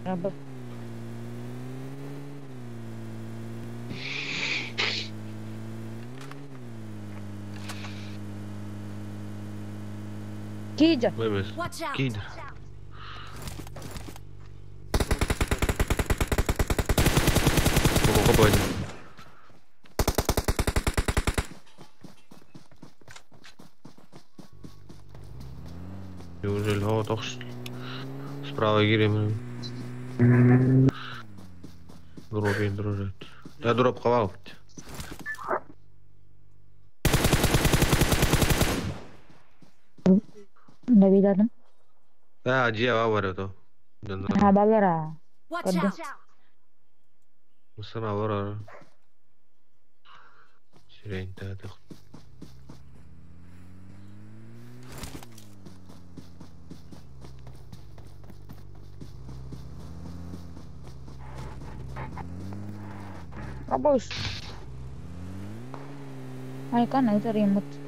Apa? Kija. Vemos. Kija. Como pode? Неужели вот так справа гирем? Дропин дружит. Я дроп хавал. Nabi dalam. Ah, dia awal itu. Ha balara. Watch out! Masa awal. Sering tak ada. Abos. Ay kan itu remote.